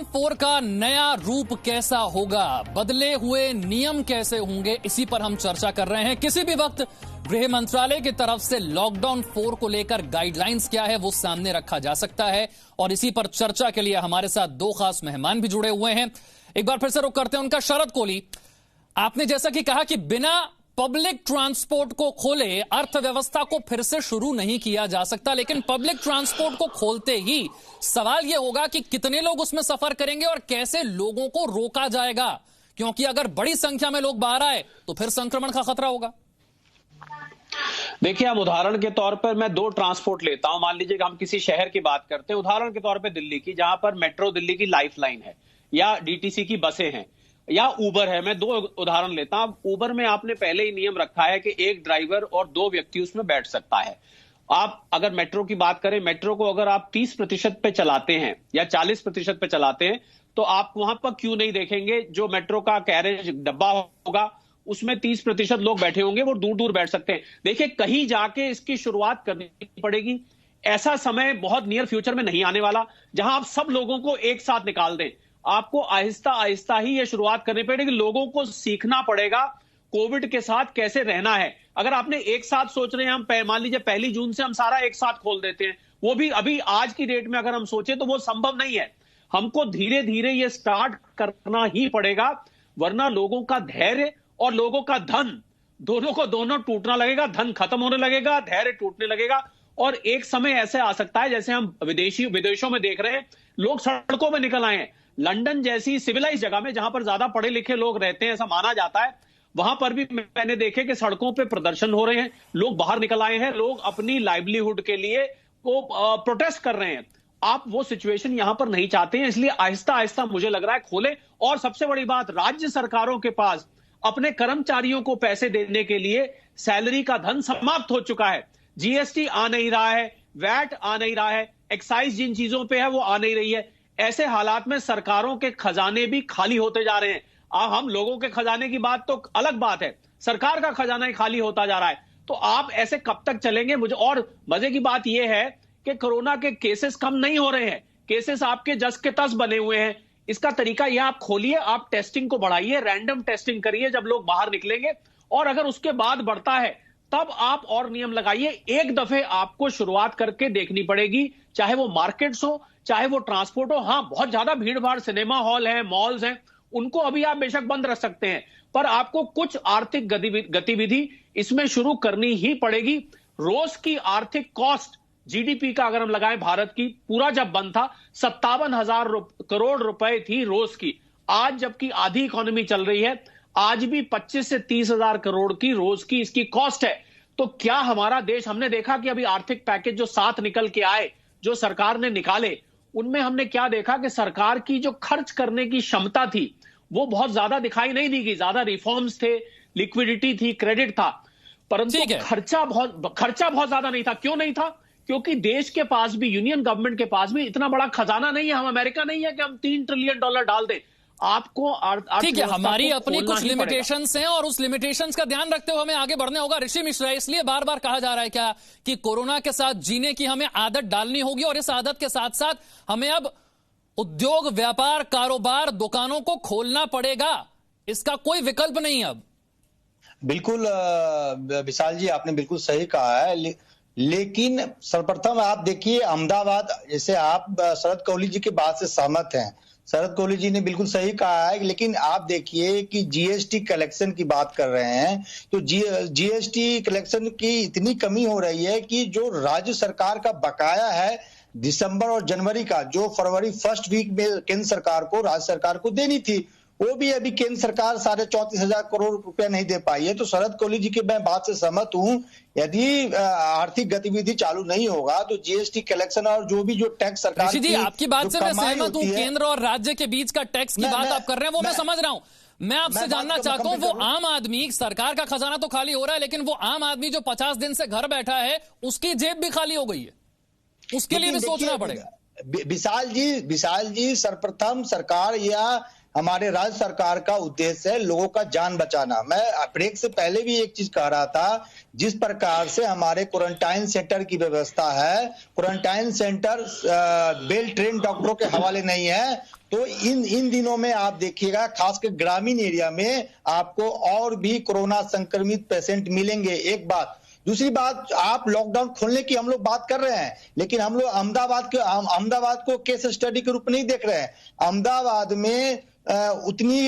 4 का नया रूप कैसा होगा, बदले हुए नियम कैसे होंगे, इसी पर हम चर्चा कर रहे हैं। किसी भी वक्त गृह मंत्रालय की तरफ से लॉकडाउन 4 को लेकर गाइडलाइंस क्या है वो सामने रखा जा सकता है, और इसी पर चर्चा के लिए हमारे साथ दो खास मेहमान भी जुड़े हुए हैं। एक बार फिर से रुक करते हैं उनका। शरद कोहली, आपने जैसा कि कहा कि बिना पब्लिक ट्रांसपोर्ट को खोले अर्थव्यवस्था को फिर से शुरू नहीं किया जा सकता, लेकिन पब्लिक ट्रांसपोर्ट को खोलते ही सवाल यह होगा कि कितने लोग उसमें सफर करेंगे और कैसे लोगों को रोका जाएगा, क्योंकि अगर बड़ी संख्या में लोग बाहर आए तो फिर संक्रमण का खतरा होगा। देखिए, अब उदाहरण के तौर पर मैं दो ट्रांसपोर्ट लेता हूं। मान लीजिए कि हम किसी शहर की बात करते हैं, उदाहरण के तौर पर दिल्ली की, जहां पर मेट्रो दिल्ली की लाइफलाइन है, या डीटीसी की बसें हैं, या उबर है। मैं दो उदाहरण लेता हूं। उबर में आपने पहले ही नियम रखा है कि एक ड्राइवर और दो व्यक्ति उसमें बैठ सकता है। आप अगर मेट्रो की बात करें, मेट्रो को अगर आप 30% पे चलाते हैं या 40% पे चलाते हैं तो आप वहां पर क्यों नहीं देखेंगे। जो मेट्रो का कैरेज डब्बा होगा उसमें 30% लोग बैठे होंगे, वो दूर दूर बैठ सकते हैं। देखिए, कहीं जाके इसकी शुरुआत करनी पड़ेगी। ऐसा समय बहुत नियर फ्यूचर में नहीं आने वाला जहां आप सब लोगों को एक साथ निकाल दें। आपको आहिस्ता आहिस्ता ही यह शुरुआत करनी पड़ेगी। लोगों को सीखना पड़ेगा कोविड के साथ कैसे रहना है। अगर आपने एक साथ सोच रहे हैं, हम मान लीजिए 1 जून से हम सारा एक साथ खोल देते हैं, वो भी अभी आज की डेट में अगर हम सोचे तो वो संभव नहीं है। हमको धीरे धीरे ये स्टार्ट करना ही पड़ेगा, वरना लोगों का धैर्य और लोगों का धन दोनों को टूटना लगेगा। धन खत्म होने लगेगा, धैर्य टूटने लगेगा, और एक समय ऐसे आ सकता है जैसे हम विदेशों में देख रहे हैं, लोग सड़कों में निकल आए हैं। लंदन जैसी सिविलाइज जगह में, जहां पर ज्यादा पढ़े लिखे लोग रहते हैं ऐसा माना जाता है, वहां पर भी मैंने देखे कि सड़कों पे प्रदर्शन हो रहे हैं, लोग बाहर निकल आए हैं, लोग अपनी लाइवलीहुड के लिए वो प्रोटेस्ट कर रहे हैं। आप वो सिचुएशन यहां पर नहीं चाहते हैं, इसलिए आहिस्ता आहिस्ता मुझे लग रहा है खोले। और सबसे बड़ी बात, राज्य सरकारों के पास अपने कर्मचारियों को पैसे देने के लिए सैलरी का धन समाप्त हो चुका है। जीएसटी आ नहीं रहा है, वैट आ नहीं रहा है, एक्साइज जिन चीजों पे है वो आ नहीं रही है। ऐसे हालात में सरकारों के खजाने भी खाली होते जा रहे हैं। हम लोगों के खजाने की बात तो अलग बात है, सरकार का खजाना ही खाली होता जा रहा है। तो आप ऐसे कब तक चलेंगे? मुझे और मजे की बात यह है कि कोरोना के केसेस कम नहीं हो रहे हैं, केसेस आपके जस के तस बने हुए हैं। इसका तरीका यह, आप खोलिए, आप टेस्टिंग को बढ़ाइए, रैंडम टेस्टिंग करिए जब लोग बाहर निकलेंगे, और अगर उसके बाद बढ़ता है तब आप और नियम लगाइए। एक दफे आपको शुरुआत करके देखनी पड़ेगी, चाहे वो मार्केट्स हो, चाहे वो ट्रांसपोर्ट हो। हाँ, बहुत ज्यादा भीड़ भाड़, सिनेमा हॉल है, मॉल्स हैं, उनको अभी आप बेशक बंद रख सकते हैं, पर आपको कुछ आर्थिक गतिविधि इसमें शुरू करनी ही पड़ेगी। रोज की आर्थिक कॉस्ट जीडीपी का अगर हम लगाएं, भारत की पूरा जब बंद था 57,000 करोड़ रुपए थी रोज की। आज जबकि आधी इकोनॉमी चल रही है, आज भी 25 से 30,000 करोड़ की रोज की इसकी कॉस्ट है। तो क्या हमारा देश, हमने देखा कि अभी आर्थिक पैकेज जो 7 निकल के आए, जो सरकार ने निकाले, उनमें हमने क्या देखा कि सरकार की जो खर्च करने की क्षमता थी वो बहुत ज्यादा दिखाई नहीं दी गई। ज्यादा रिफॉर्म्स थे, लिक्विडिटी थी, क्रेडिट था, परंतु खर्चा बहुत ज्यादा नहीं था। क्यों नहीं था? क्योंकि देश के पास भी, यूनियन गवर्नमेंट के पास भी इतना बड़ा खजाना नहीं है। हम अमेरिका नहीं है कि हम $3 ट्रिलियन डाल दें। आपको ठीक है, हमारी अपनी कुछ लिमिटेशंस हैं और उस लिमिटेशंस का ध्यान रखते हुए हमें आगे बढ़ने होगा। ऋषि मिश्रा, इसलिए बार बार कहा जा रहा है क्या कि कोरोना के साथ जीने की हमें आदत डालनी होगी, और इस आदत के साथ साथ हमें अब उद्योग, व्यापार, कारोबार, दुकानों को खोलना पड़ेगा, इसका कोई विकल्प नहीं अब। बिल्कुल विशाल जी, आपने बिल्कुल सही कहा है। लेकिन सर्वप्रथम आप देखिए, अहमदाबाद, जैसे आप शरद कोहली जी की बात से सहमत हैं, शरद कोहली जी ने बिल्कुल सही कहा है, लेकिन आप देखिए कि जीएसटी कलेक्शन की बात कर रहे हैं, तो जीएसटी कलेक्शन की इतनी कमी हो रही है कि जो राज्य सरकार का बकाया है दिसंबर और जनवरी का, जो फरवरी फर्स्ट वीक में केंद्र सरकार को, राज्य सरकार को देनी थी, वो भी अभी केंद्र सरकार 34,500 करोड़ रुपया नहीं दे पाई है। तो शरद कोहली जी की मैं बात से सहमत हूं, यदि आर्थिक गतिविधि चालू नहीं होगा तो जीएसटी कलेक्शन और जो भी जो टैक्स सरकार जी, आपकी बात से मैं सहमत हूं। केंद्र और राज्य के बीच का टैक्स की बात आप कर रहे हैं, वो मैं समझ रहा हूं। मैं आपसे जानना चाहता हूं, वो आम आदमी, सरकार का खजाना तो खाली हो रहा है, लेकिन वो आम आदमी जो 50 दिन से घर बैठा है, उसकी जेब भी खाली हो गई है, उसके लिए भी सोचना पड़ेगा। विशाल जी, सर्वप्रथम सरकार या हमारे राज्य सरकार का उद्देश्य है लोगों का जान बचाना। मैं ब्रेक से पहले भी एक चीज कह रहा था, जिस प्रकार से हमारे क्वारंटाइन सेंटर की व्यवस्था है, क्वारंटाइन सेंटर वेल ट्रेन डॉक्टरों के हवाले नहीं है, तो इन दिनों में आप देखिएगा खासकर ग्रामीण एरिया में आपको और भी कोरोना संक्रमित पेशेंट मिलेंगे। एक बात। दूसरी बात, आप लॉकडाउन खोलने की हम लोग बात कर रहे हैं, लेकिन हम लोग अहमदाबाद को केस स्टडी के रूप में नहीं देख रहे हैं। अहमदाबाद में उतनी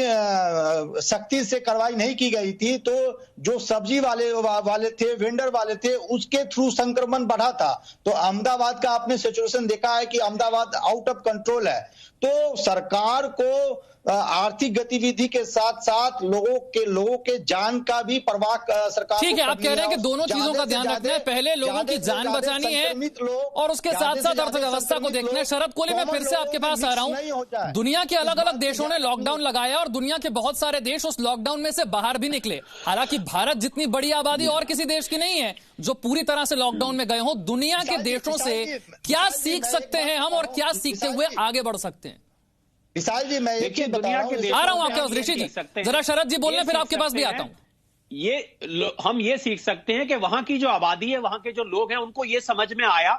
सख्ती से कार्रवाई नहीं की गई थी, तो जो सब्जी वाले थे, वेंडर वाले थे, उसके थ्रू संक्रमण बढ़ा था। तो अहमदाबाद का आपने सिचुएशन देखा है कि अहमदाबाद आउट ऑफ कंट्रोल है। तो सरकार को आर्थिक गतिविधि के साथ साथ लोगों के जान का भी परवाह सरकार। ठीक है, आप कह रहे हैं कि दोनों चीजों का ध्यान रखना है, पहले लोगों की जान बचानी है और उसके साथ साथ अर्थव्यवस्था को देखना है। शरद कोहली, मैं फिर से आपके पास आ रहा हूं। दुनिया के अलग अलग देशों ने लॉकडाउन लगाया और दुनिया के बहुत सारे देश उस लॉकडाउन में से बाहर भी निकले। हालांकि भारत जितनी बड़ी आबादी और किसी देश की नहीं है जो पूरी तरह से लॉकडाउन में गए हों। दुनिया के देशों से क्या सीख सकते हैं हम और क्या सीखते हुए आगे बढ़ सकते हैं? विशाल जी, मैं एक चीज बता रहा हूं, आ रहा हूं आपके पास। ऋषि जी, जरा शरद जी बोलने, फिर आपके पास भी आता हूं। हम ये सीख सकते हैं कि वहां की जो आबादी है, वहां के जो लोग हैं, उनको ये समझ में आया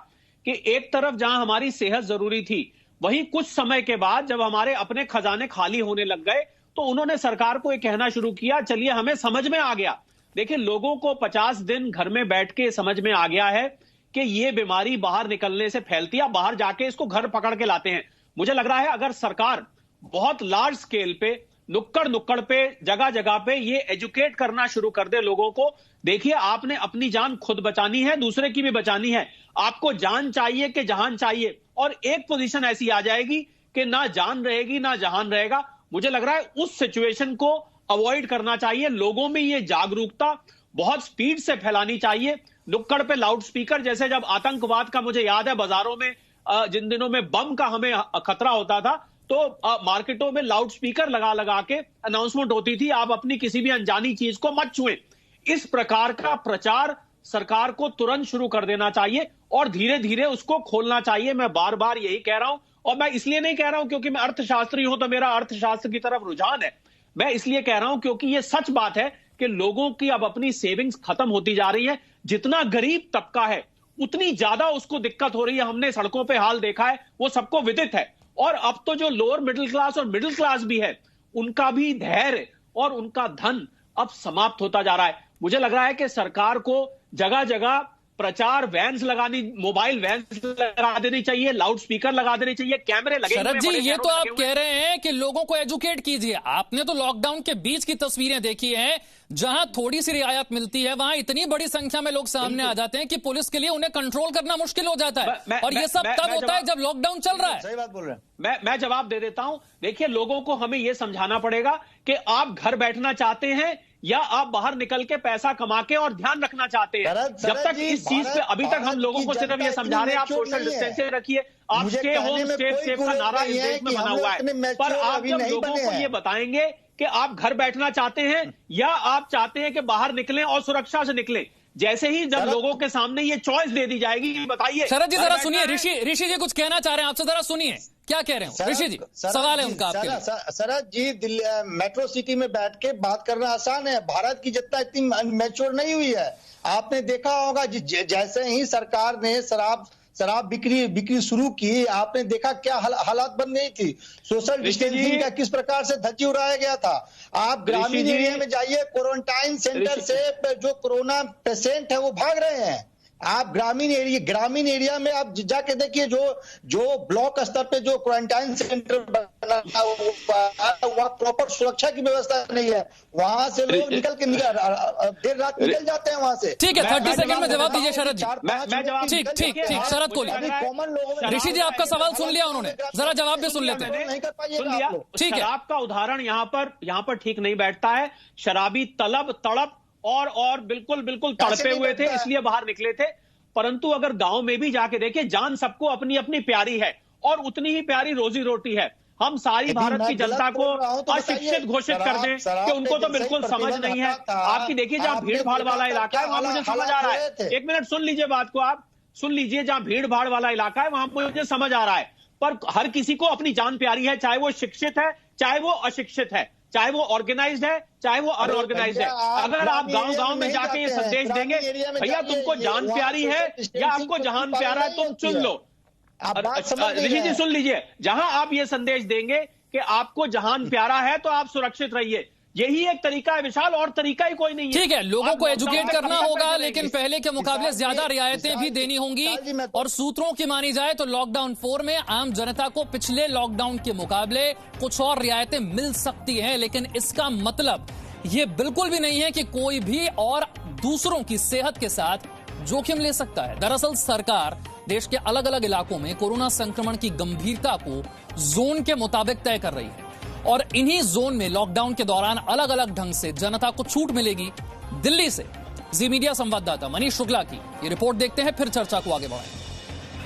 कि एक तरफ जहां हमारी सेहत जरूरी थी, वहीं कुछ समय के बाद जब हमारे अपने खजाने खाली होने लग गए, तो उन्होंने सरकार को ये कहना शुरू किया, चलिए हमें समझ में आ गया। देखिए, लोगों को 50 दिन घर में बैठ के समझ में आ गया है कि ये बीमारी बाहर निकलने से फैलती है, बाहर जाके इसको घर पकड़ के लाते हैं। मुझे लग रहा है अगर सरकार बहुत लार्ज स्केल पे, नुक्कड़ पे, जगह जगह पे ये एजुकेट करना शुरू कर दे लोगों को, देखिए आपने अपनी जान खुद बचानी है, दूसरे की भी बचानी है। आपको जान चाहिए कि जहान चाहिए, और एक पोजीशन ऐसी आ जाएगी कि ना जान रहेगी ना जहान रहेगा। मुझे लग रहा है उस सिचुएशन को अवॉइड करना चाहिए। लोगों में ये जागरूकता बहुत स्पीड से फैलानी चाहिए। नुक्कड़ पे लाउड स्पीकर, जैसे जब आतंकवाद का, मुझे याद है बाजारों में जिन दिनों में बम का हमें खतरा होता था, तो मार्केटों में लाउड स्पीकर लगा लगा के अनाउंसमेंट होती थी, आप अपनी किसी भी अनजानी चीज को मत छुएं। इस प्रकार का प्रचार सरकार को तुरंत शुरू कर देना चाहिए और धीरे धीरे उसको खोलना चाहिए। मैं बार बार यही कह रहा हूं, और मैं इसलिए नहीं कह रहा हूं क्योंकि मैं अर्थशास्त्री हूं तो मेरा अर्थशास्त्र की तरफ रुझान है। मैं इसलिए कह रहा हूं क्योंकि यह सच बात है कि लोगों की अब अपनी सेविंग्स खत्म होती जा रही है। जितना गरीब तबका है उतनी ज्यादा उसको दिक्कत हो रही है। हमने सड़कों पे हाल देखा है, वो सबको विदित है। और अब तो जो लोअर मिडिल क्लास और मिडिल क्लास भी है, उनका भी धैर्य और उनका धन अब समाप्त होता जा रहा है। मुझे लग रहा है कि सरकार को जगह जगह प्रचार वैन्स लगानी, मोबाइल वैन्स लगा देनी चाहिए, लाउड स्पीकर लगा देनी चाहिए, कैमरे लगे। शरद जी, ये तो आप कह रहे हैं कि लोगों को एजुकेट कीजिए। आपने तो लॉकडाउन के बीच की तस्वीरें देखी हैं, जहां थोड़ी सी रियायत मिलती है वहां इतनी बड़ी संख्या में लोग सामने आ जाते हैं कि पुलिस के लिए उन्हें कंट्रोल करना मुश्किल हो जाता है। और ये सब तब होता है जब लॉकडाउन चल रहा है। सही बात बोल रहे हैं। मैं जवाब दे देता हूं। देखिए, लोगों को हमें यह समझाना पड़ेगा कि आप घर बैठना चाहते हैं या आप बाहर निकल के पैसा कमा के और ध्यान रखना चाहते हैं। जब तक इस चीज पे, अभी तक हम लोगों को सिर्फ ये समझा रहे हैं आप सोशल डिस्टेंसिंग रखिए, आप स्टे होम स्टे सेफ का नारा इस देश में बना हुआ है। पर आप जब लोगों को ये बताएंगे कि आप घर बैठना चाहते हैं या आप चाहते हैं कि बाहर निकलें और सुरक्षा से निकलें, जैसे ही जब लोगों के सामने ये चॉइस दे दी जाएगी, बताइए। शरद जी जरा सुनिए, ऋषि जी कुछ कहना चाह रहे हैं आपसे, जरा सुनिए क्या कह रहे हैं ऋषि जी। सवाल है उनका आपके लिए। शरद जी, दिल्ली मेट्रो सिटी में बैठ के बात करना आसान है, भारत की जनता इतनी मैच्योर नहीं हुई है। आपने देखा होगा जैसे ही सरकार ने शराब बिक्री शुरू की, आपने देखा क्या हालात बन गई थी। सोशल डिस्टेंसिंग का किस प्रकार से धज्जी उड़ाया गया था। आप ग्रामीण एरिया में जाइए, क्वारंटाइन सेंटर से जो कोरोना पेशेंट है वो भाग रहे हैं। आप ग्रामीण एरिया में आप जाके देखिए, जो ब्लॉक स्तर पे जो क्वारंटाइन सेंटर बना वहाँ प्रॉपर सुरक्षा की व्यवस्था नहीं है। वहां से लोग निकल देर रात निकल जाते हैं वहां से। ठीक है, 30 सेकंड में जवाब दीजिए शरद जी। ठीक, शरद कोहली। कॉमन लोगों, ऋषि जी आपका सवाल सुन लिया उन्होंने, जरा जवाब भी सुन लेते हैं। नहीं कर पाइएगा। ठीक है, शराब का उदाहरण यहाँ पर ठीक नहीं बैठता है। शराबी तड़प और बिल्कुल तड़पे हुए थे, इसलिए बाहर निकले थे। परंतु अगर गांव में भी जाके देखें, जान सबको अपनी अपनी प्यारी है और उतनी ही प्यारी रोजी रोटी है। हम सारी भारत की जनता को अशिक्षित घोषित कर दें कि उनको तो बिल्कुल समझ नहीं है। आपकी देखिए, जहां भीड़ भाड़ वाला इलाका है वहां मुझे समझ आ रहा है। एक मिनट सुन लीजिए बात को, आप सुन लीजिए। जहां भीड़ भाड़ वाला इलाका है वहां मुझे समझ आ रहा है, पर हर किसी को अपनी जान प्यारी है, चाहे वो शिक्षित है, चाहे वो अशिक्षित है, चाहे वो ऑर्गेनाइज्ड है, चाहे वो अनऑर्गेनाइज्ड है। अगर आप गांव-गांव में जाके ये संदेश देंगे, भैया तुमको जान प्यारी है या आपको जहान प्यारा है, तुम चुन लो। ऋषि जी सुन लीजिए, जहां आप ये संदेश देंगे कि आपको जहान प्यारा है तो आप सुरक्षित रहिए, यही एक तरीका है विशाल, और तरीका ही कोई नहीं है। ठीक है, लोगों को एजुकेट करना होगा, लेकिन पहले के मुकाबले ज्यादा रियायतें भी देनी होंगी। और सूत्रों की मानी जाए तो लॉकडाउन 4 में आम जनता को पिछले लॉकडाउन के मुकाबले कुछ और रियायतें मिल सकती हैं, लेकिन इसका मतलब ये बिल्कुल भी नहीं है कि कोई भी और दूसरों की सेहत के साथ जोखिम ले सकता है। दरअसल सरकार देश के अलग अलग इलाकों में कोरोना संक्रमण की गंभीरता को जोन के मुताबिक तय कर रही है, और इन्हीं जोन में लॉकडाउन के दौरान अलग अलग ढंग से जनता को छूट मिलेगी। दिल्ली से जी मीडिया संवाददाता मनीष शुक्ला की ये रिपोर्ट देखते हैं, फिर चर्चा को आगे बढ़ाएंगे।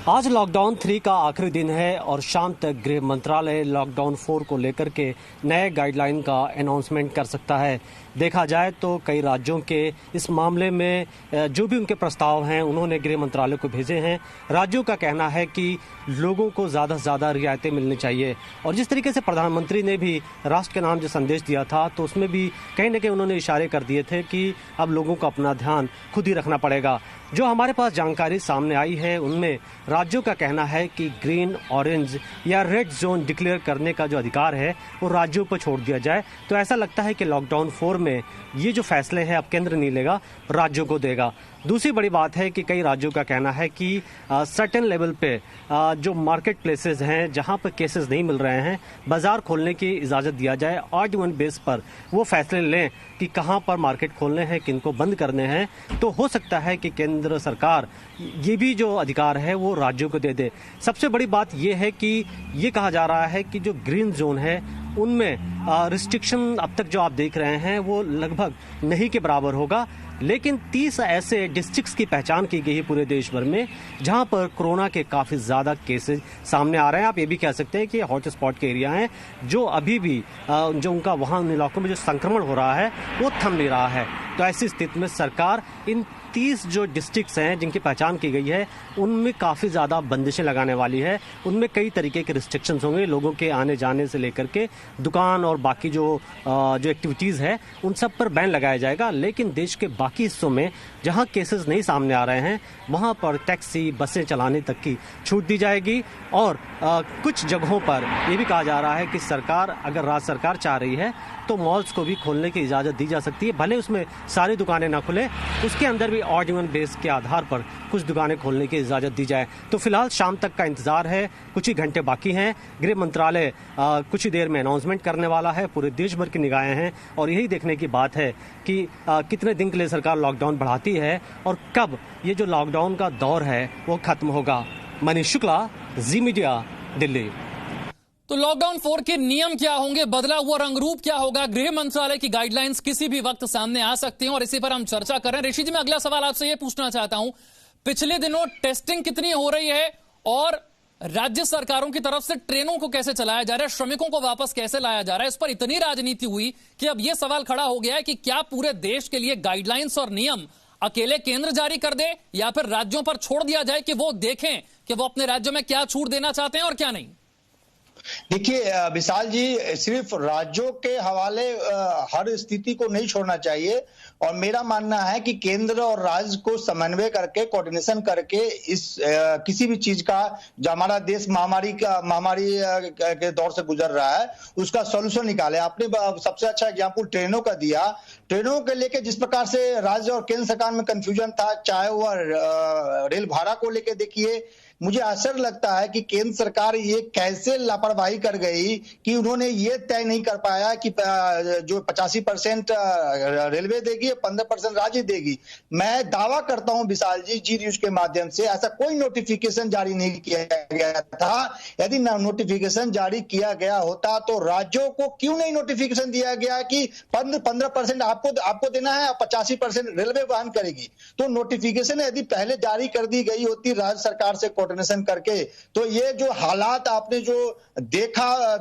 आज लॉकडाउन 3 का आखिरी दिन है और शाम तक गृह मंत्रालय लॉकडाउन 4 को लेकर के नए गाइडलाइन का अनाउंसमेंट कर सकता है। देखा जाए तो कई राज्यों के इस मामले में जो भी उनके प्रस्ताव हैं उन्होंने गृह मंत्रालय को भेजे हैं। राज्यों का कहना है कि लोगों को ज़्यादा से ज़्यादा रियायतें मिलनी चाहिए, और जिस तरीके से प्रधानमंत्री ने भी राष्ट्र के नाम जो संदेश दिया था तो उसमें भी कहीं न कहीं उन्होंने इशारे कर दिए थे कि अब लोगों को अपना ध्यान खुद ही रखना पड़ेगा। जो हमारे पास जानकारी सामने आई है उनमें राज्यों का कहना है कि ग्रीन, ऑरेंज या रेड जोन डिक्लेयर करने का जो अधिकार है वो राज्यों पर छोड़ दिया जाए। तो ऐसा लगता है कि लॉकडाउन 4 में ये जो फैसले हैं अब केंद्र नहीं लेगा, राज्यों को देगा। दूसरी बड़ी बात है कि कई राज्यों का कहना है कि सर्टेन लेवल पे जो मार्केट प्लेसेस हैं जहां पर केसेस नहीं मिल रहे हैं, बाजार खोलने की इजाज़त दिया जाए। ऑड इवन बेस पर वो फैसले लें कि कहां पर मार्केट खोलने हैं, किनको बंद करने हैं। तो हो सकता है कि केंद्र सरकार ये भी जो अधिकार है वो राज्यों को दे दे। सबसे बड़ी बात ये है कि ये कहा जा रहा है कि जो ग्रीन जोन है उनमें रिस्ट्रिक्शन अब तक जो आप देख रहे हैं वो लगभग नहीं के बराबर होगा, लेकिन 30 ऐसे डिस्ट्रिक्ट्स की पहचान की गई है पूरे देश भर में जहां पर कोरोना के काफ़ी ज़्यादा केसेस सामने आ रहे हैं। आप ये भी कह सकते हैं कि हॉट स्पॉट के एरिया हैं जो अभी भी जो उनका वहां उन इलाकों में जो संक्रमण हो रहा है वो थम नहीं रहा है। तो ऐसी स्थिति में सरकार इन 30 जो डिस्ट्रिक्ट्स हैं जिनकी पहचान की गई है उनमें काफ़ी ज़्यादा बंदिशें लगाने वाली है। उनमें कई तरीके के रिस्ट्रिक्शंस होंगे, लोगों के आने जाने से लेकर के दुकान और बाकी जो एक्टिविटीज़ है उन सब पर बैन लगाया जाएगा। लेकिन देश के बाकी हिस्सों में जहां केसेस नहीं सामने आ रहे हैं वहां पर टैक्सी, बसें चलाने तक की छूट दी जाएगी। और कुछ जगहों पर ये भी कहा जा रहा है कि सरकार, अगर राज्य सरकार चाह रही है तो मॉल्स को भी खोलने की इजाज़त दी जा सकती है, भले उसमें सारी दुकानें ना खुले, उसके अंदर भी ऑड इवन बेस के आधार पर कुछ दुकानें खोलने की इजाज़त दी जाए। तो फिलहाल शाम तक का इंतजार है, कुछ ही घंटे बाकी हैं। गृह मंत्रालय कुछ ही देर में अनाउंसमेंट करने वाला है, पूरे देश भर की निगाहें हैं और यही देखने की बात है कि कितने दिन के लिए सरकार लॉकडाउन बढ़ाती है और कब ये जो लॉकडाउन का दौर है वो खत्म होगा। मनीष शुक्ला, जी मीडिया, दिल्ली। तो लॉकडाउन 4 के नियम क्या होंगे, बदला हुआ रंगरूप क्या होगा, गृह मंत्रालय की गाइडलाइंस किसी भी वक्त सामने आ सकती हैं और इसी पर हम चर्चा कर रहे हैं। ऋषि जी, मैं अगला सवाल आपसे ये पूछना चाहता हूं, पिछले दिनों टेस्टिंग कितनी हो रही है और राज्य सरकारों की तरफ से ट्रेनों को कैसे चलाया जा रहा है, श्रमिकों को वापस कैसे लाया जा रहा है, इस पर इतनी राजनीति हुई कि अब यह सवाल खड़ा हो गया है कि क्या पूरे देश के लिए गाइडलाइंस और नियम अकेले केंद्र जारी कर दे या फिर राज्यों पर छोड़ दिया जाए कि वो देखें कि वो अपने राज्यों में क्या छूट देना चाहते हैं और क्या नहीं। देखिए विशाल जी, सिर्फ राज्यों के हवाले हर स्थिति को नहीं छोड़ना चाहिए और मेरा मानना है कि केंद्र और राज्य को समन्वय करके, कोऑर्डिनेशन करके इस किसी भी चीज का जो हमारा देश महामारी के दौर से गुजर रहा है उसका सॉल्यूशन निकाले। आपने सबसे अच्छा एग्जाम्पल ट्रेनों का दिया। ट्रेनों के लेके जिस प्रकार से राज्य और केंद्र सरकार में कंफ्यूजन था, चाहे वह रेल भाड़ा को लेके देखिए, मुझे आश्चर्य लगता है कि केंद्र सरकार ये कैसे लापरवाही कर गई कि उन्होंने ये तय नहीं कर पाया कि जो 85% रेलवे देगी, 15% राज्य देगी। मैं दावा करता हूं विशाल जी, जी न्यूज के माध्यम से, ऐसा कोई नोटिफिकेशन जारी नहीं किया गया था। यदि नोटिफिकेशन जारी किया गया होता तो राज्यों को क्यों नहीं नोटिफिकेशन दिया गया कि 15% आपको देना है और 85% रेलवे वहन करेगी। तो नोटिफिकेशन यदि पहले जारी कर दी गई होती राज्य सरकार से कोऑर्डिनेशन करके, तो ये जो हालात आपने जो देखा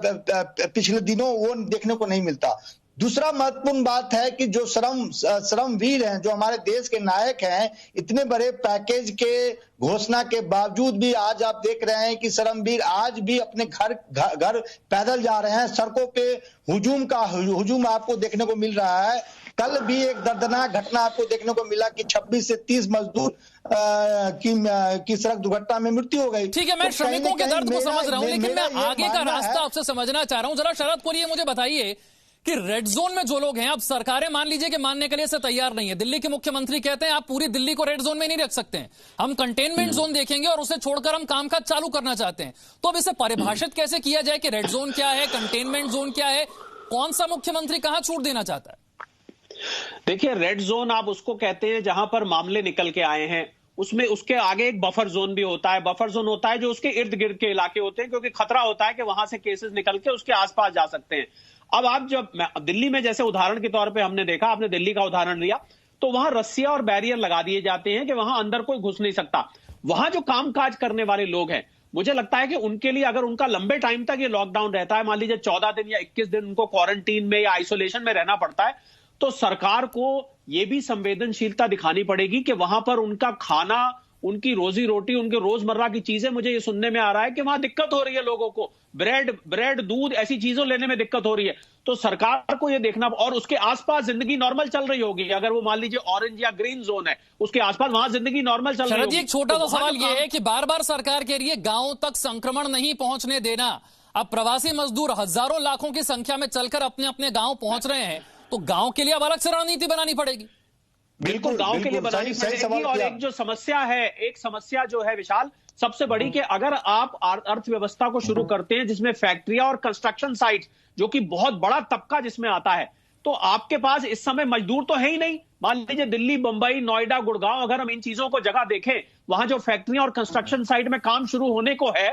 पिछले दिनों वो देखने को नहीं मिलता। दूसरा महत्वपूर्ण बात है कि जो श्रमवीर हैं, जो हमारे देश के नायक हैं, इतने बड़े पैकेज के घोषणा के बावजूद भी आज आप देख रहे हैं कि श्रमवीर आज भी अपने घर पैदल जा रहे हैं। सड़कों पे हुजूम आपको देखने को मिल रहा है। कल भी एक दर्दनाक घटना आपको देखने को मिला कि 26 से 30 मजदूर की सड़क दुर्घटना में मृत्यु हो गई। ठीक है, मैं तो श्रमिकों के दर्द को समझ रहा हूं, लेकिन मैं आगे का रास्ता है। आपसे समझना चाह रहा हूं। जरा शरद कोल, ये मुझे बताइए कि रेड जोन में जो लोग हैं, अब सरकारें मान लीजिए कि मानने के लिए से तैयार नहीं है। दिल्ली के मुख्यमंत्री कहते हैं आप पूरी दिल्ली को रेड जोन में नहीं रख सकते हैं, हम कंटेनमेंट जोन देखेंगे और उसे छोड़कर हम कामकाज चालू करना चाहते हैं। तो अब इसे परिभाषित कैसे किया जाए कि रेड जोन क्या है, कंटेनमेंट जोन क्या है, कौन सा मुख्यमंत्री कहां छूट देना चाहता है? देखिए, रेड जोन आप उसको कहते हैं जहां पर मामले निकल के आए हैं, उसमें उसके आगे एक बफर जोन भी होता है। बफर जोन होता है जो उसके इर्द गिर्द के इलाके होते हैं, क्योंकि खतरा होता है कि वहां से केसेस निकल के उसके आसपास जा सकते हैं। अब आप दिल्ली में जैसे उदाहरण के तौर पे हमने देखा, आपने दिल्ली का उदाहरण लिया, तो वहां रस्सियां और बैरियर लगा दिए जाते हैं कि वहां अंदर कोई घुस नहीं सकता। वहां जो कामकाज करने वाले लोग हैं, मुझे लगता है कि उनके लिए अगर उनका लंबे टाइम तक ये लॉकडाउन रहता है, मान लीजिए 14 दिन या 21 दिन उनको क्वारंटीन में या आइसोलेशन में रहना पड़ता है, तो सरकार को यह भी संवेदनशीलता दिखानी पड़ेगी कि वहां पर उनका खाना, उनकी रोजी रोटी, उनके रोजमर्रा की चीजें, मुझे ये सुनने में आ रहा है कि वहां दिक्कत हो रही है लोगों को, ब्रेड दूध ऐसी चीजों लेने में दिक्कत हो रही है। तो सरकार को ये देखना, और उसके आसपास जिंदगी नॉर्मल चल रही होगी। अगर वो मान लीजिए ऑरेंज या ग्रीन जोन है, उसके आसपास वहां जिंदगी नॉर्मल चल रही होगी। एक छोटा सा सवाल ये है कि बार बार सरकार कह रही है गांव तक संक्रमण नहीं पहुंचने देना। अब प्रवासी मजदूर हजारों लाखों की संख्या में चलकर अपने अपने गांव पहुंच रहे हैं, तो गांव के लिए अब अलग से रणनीति बनानी पड़ेगी। बिल्कुल गांव के लिए बनानी पड़ेगी। और एक जो समस्या है, एक समस्या जो है विशाल सबसे बड़ी, कि अगर आप अर्थव्यवस्था को शुरू करते हैं जिसमें फैक्ट्रियां और कंस्ट्रक्शन साइट, जो कि बहुत बड़ा तबका जिसमें आता है, तो आपके पास इस समय मजदूर तो है ही नहीं। मान लीजिए दिल्ली, बंबई, नोएडा, गुड़गांव, अगर हम इन चीजों को जगह देखें, वहां जो फैक्ट्रियां और कंस्ट्रक्शन साइट में काम शुरू होने को है,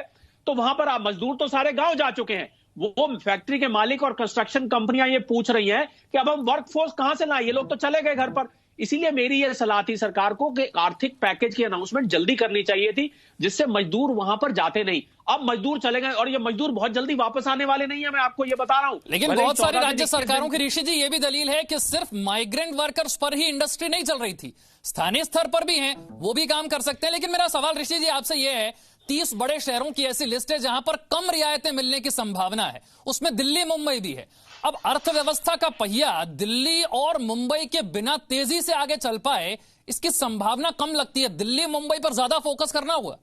तो वहां पर आप मजदूर तो सारे गांव जा चुके हैं। वो फैक्ट्री के मालिक और कंस्ट्रक्शन कंपनियां ये पूछ रही हैं कि अब हम वर्कफोर्स कहां से लाएं, ये लोग तो चले गए घर पर। इसीलिए मेरी यह सलाह थी सरकार को कि आर्थिक पैकेज की अनाउंसमेंट जल्दी करनी चाहिए थी, जिससे मजदूर वहां पर जाते नहीं। अब मजदूर चले गए और ये मजदूर बहुत जल्दी वापस आने वाले नहीं है, मैं आपको ये बता रहा हूं। लेकिन बहुत सारी राज्य सरकारों की, ऋषि जी, ये भी दलील है कि सिर्फ माइग्रेंट वर्कर्स पर ही इंडस्ट्री नहीं चल रही थी, स्थानीय स्तर पर भी हैं, वो भी काम कर सकते हैं। लेकिन मेरा सवाल ऋषि जी आपसे यह है, 30 बड़े शहरों की ऐसी लिस्ट है जहां पर कम रियायतें मिलने की संभावना है, उसमें दिल्ली, मुंबई भी है। अब अर्थव्यवस्था का पहिया दिल्ली और मुंबई के बिना तेजी से आगे चल पाए, इसकी संभावना कम लगती है। दिल्ली, मुंबई पर ज्यादा फोकस करना होगा।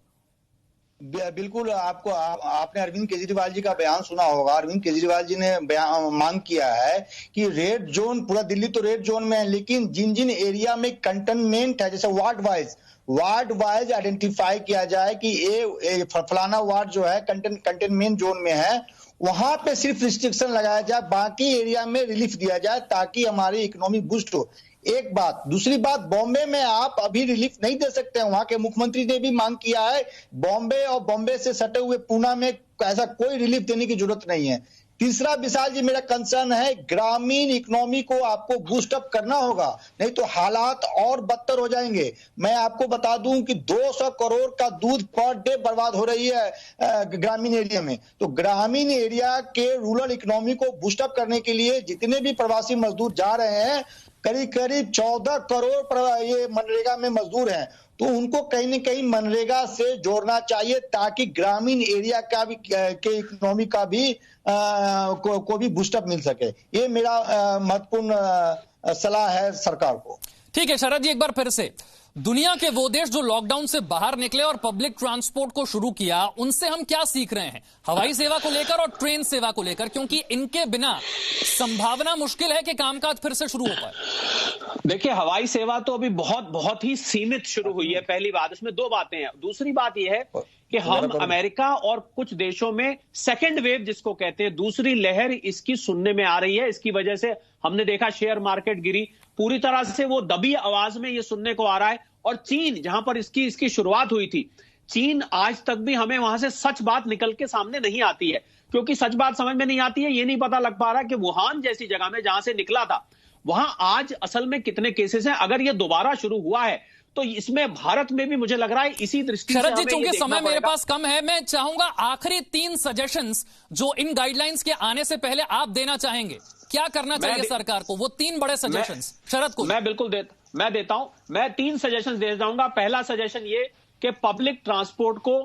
बिल्कुल, आपने अरविंद केजरीवाल जी का बयान सुना होगा। अरविंद केजरीवाल जी ने मांग किया है कि रेड जोन, पूरा दिल्ली तो रेड जोन में है, लेकिन जिन जिन एरिया में कंटेनमेंट है, जैसे वार्ड वाइज आइडेंटिफाई किया जाए कि ये फलाना वार्ड जो है कंटेनमेंट जोन में है, वहां पे सिर्फ रिस्ट्रिक्शन लगाया जाए, बाकी एरिया में रिलीफ दिया जाए, ताकि हमारी इकोनॉमी बूस्ट हो। एक बात। दूसरी बात, बॉम्बे में आप अभी रिलीफ नहीं दे सकते हैं। वहां के मुख्यमंत्री ने भी मांग किया है, बॉम्बे और बॉम्बे से सटे हुए पूना में ऐसा कोई रिलीफ देने की जरूरत नहीं है। तीसरा विशाल जी, मेरा कंसर्न है, ग्रामीण इकोनॉमी को आपको बूस्ट अप करना होगा, नहीं तो हालात और बदतर हो जाएंगे। मैं आपको बता दूं कि 200 करोड़ का दूध पर डे बर्बाद हो रही है ग्रामीण एरिया में। तो ग्रामीण एरिया के रूरल इकोनॉमी को बूस्ट अप करने के लिए जितने भी प्रवासी मजदूर जा रहे हैं, करीब 14 करोड़ ये मनरेगा में मजदूर हैं, तो उनको कहीं न कहीं मनरेगा से जोड़ना चाहिए, ताकि ग्रामीण एरिया का भी के इकोनॉमी का भी को भी बूस्टअप मिल सके। ये मेरा महत्वपूर्ण सलाह है सरकार को। ठीक है शरद जी, एक बार फिर से, दुनिया के वो देश जो लॉकडाउन से बाहर निकले और पब्लिक ट्रांसपोर्ट को शुरू किया, उनसे हम क्या सीख रहे हैं हवाई सेवा को लेकर और ट्रेन सेवा को लेकर, क्योंकि इनके बिना संभावना मुश्किल है कि कामकाज फिर से शुरू हो पाए। देखिए, हवाई सेवा तो अभी बहुत ही सीमित शुरू हुई है, पहली बात। इसमें दो बातें हैं। दूसरी बात यह है कि हम अमेरिका और कुछ देशों में सेकेंड वेव जिसको कहते हैं, दूसरी लहर इसकी सुनने में आ रही है। इसकी वजह से हमने देखा शेयर मार्केट गिरी, पूरी तरह से वो दबी आवाज में ये सुनने को आ रहा है। और चीन, जहां पर इसकी शुरुआत हुई थी, चीन आज तक भी हमें वहां से सच बात निकल के सामने नहीं आती है, क्योंकि सच बात समझ में नहीं आती है। ये नहीं पता लग पा रहा कि वुहान जैसी जगह में जहां से निकला था, वहां आज असल में कितने केसेस हैं। अगर ये दोबारा शुरू हुआ है तो इसमें भारत में भी मुझे लग रहा है इसी दृष्टि से शरद जी, चूंकि समय मेरे पास कम है, मैं चाहूंगा आखिरी 3 सजेशंस जो इन गाइडलाइंस के आने से पहले आप देना चाहेंगे। क्या करना चाहिए सरकार को? वो 3 बड़े सजेशंस शरद को मैं बिल्कुल मैं देता हूं। मैं 3 सजेशंस दे जाऊंगा। पहला सजेशन ये कि पब्लिक ट्रांसपोर्ट को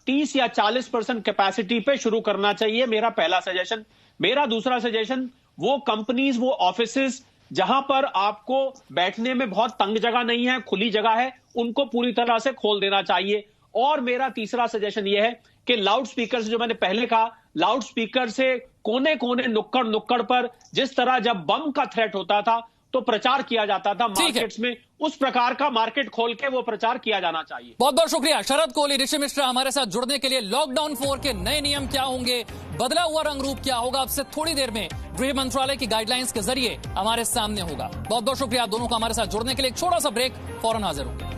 30 या 40% कैपेसिटी पे शुरू करना चाहिए, मेरा पहला सजेशन। मेरा दूसरा सजेशन, वो कंपनीज, वो ऑफिसेज जहां पर आपको बैठने में बहुत तंग जगह नहीं है, खुली जगह है, उनको पूरी तरह से खोल देना चाहिए। और मेरा तीसरा सजेशन यह है कि लाउड स्पीकर से, जो मैंने पहले कहा, लाउड स्पीकर से कोने कोने, नुक्कड़ नुक्कड़ पर, जिस तरह जब बम का थ्रेट होता था तो प्रचार किया जाता था मार्केट्स में, उस प्रकार का मार्केट खोल के वो प्रचार किया जाना चाहिए। बहुत बहुत शुक्रिया शरद कोहली, ऋषि मिश्रा हमारे साथ जुड़ने के लिए। लॉकडाउन 4 के नए नियम क्या होंगे, बदला हुआ रंग रूप क्या होगा, अब से थोड़ी देर में गृह मंत्रालय की गाइडलाइंस के जरिए हमारे सामने होगा। बहुत बहुत शुक्रिया आप दोनों को हमारे साथ जुड़ने के लिए। एक छोटा सा ब्रेक, फौरन हाजिर हूं।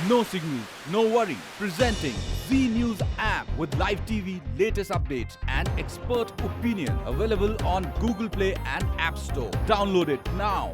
No signal, no worry. Presenting Z News app with live TV, latest updates and expert opinion. Available on Google Play and App Store. Download it now.